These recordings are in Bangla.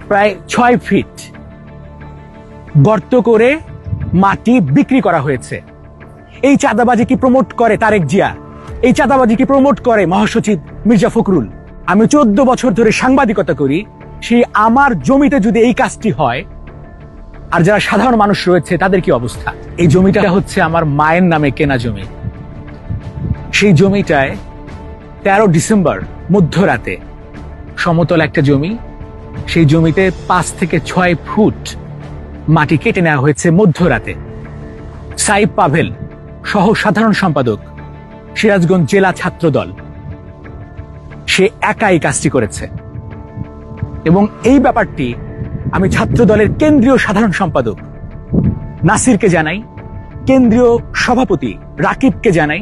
প্রায় ৬ ফিট গর্ত করে মাটি বিক্রি করা হয়েছে। এই চাঁদাবাজি কি প্রমোট করে তারেক জিয়া? এই চাঁদাবাজি কি প্রমোট করে মহাসচিব মির্জা ফখরুল? আমি ১৪ বছর ধরে সাংবাদিকতা করি, সেই আমার জমিতে যদি এই কাজটি হয়, আর যারা সাধারণ মানুষ রয়েছে তাদের কি অবস্থা? এই জমিটা হচ্ছে আমার মায়ের নামে কেনা জমি। সেই জমিটায় ১৩ ডিসেম্বর মধ্যরাতে সমতল একটা জমি, সেই জমিতে ৫ থেকে ৬ ফুট মাটি কেটে নেওয়া হয়েছে মধ্যরাতে। সাইব পাভেল সহ সাধারণ সম্পাদক, সিরাজগঞ্জ জেলা ছাত্রদল, সে একাই কাজটি করেছে। এবং এই ব্যাপারটি আমি ছাত্রদলের কেন্দ্রীয় সাধারণ সম্পাদক নাসিরকে জানাই, কেন্দ্রীয় সভাপতি রাকিবকে জানাই,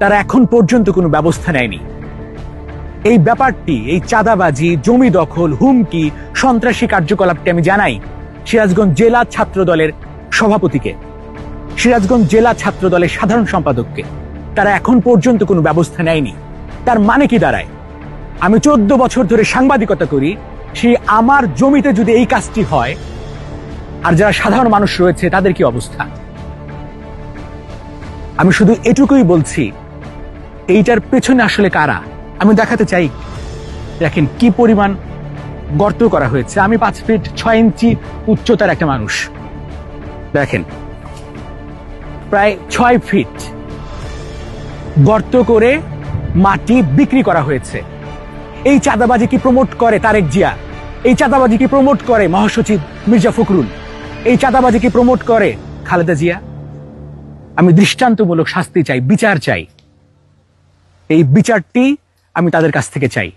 তারা এখন পর্যন্ত কোনো ব্যবস্থা নেয়নি। এই ব্যাপারটি, এই চাঁদাবাজি, জমি দখল, হুমকি, সন্ত্রাসী কার্যকলাপটি আমি জানাই সিরাজগঞ্জ জেলা ছাত্রদলের সভাপতিকে, সিরাজগঞ্জ জেলা ছাত্রদলের সাধারণ সম্পাদককে। তারা এখন পর্যন্ত কোনো ব্যবস্থা নেয়নি। তার মানে কি দাঁড়ায়? আমি ১৪ বছর ধরে সাংবাদিকতা করি, সেই আমার জমিতে যদি এই কাজটি হয়, আর যারা সাধারণ মানুষ রয়েছে তাদের কি অবস্থা? আমি শুধু এটুকুই বলছি, এইটার পেছনে আসলে কারা আমি দেখাতে চাই। দেখেন কি পরিমাণ গর্ত করা হয়েছে। আমি ৫ ফিট ৬ ইঞ্চি উচ্চতার একটা মানুষ। দেখেন প্রায় ৬ ফিট গর্ত করে মাটি বিক্রি করা হয়েছে। এই চাঁদাবাজি কি প্রমোট করে তারেক জিয়া? এই চাঁদাবাজি কি প্রমোট করে মহাসচিব মির্জা ফখরুল? এই চাঁদাবাজি কি প্রমোট করে খালেদা জিয়া? আমি দৃষ্টান্তমূলক শাস্তি চাই, বিচার চাই। এই বিচারটি আমি তাদের কাছ থেকে চাই।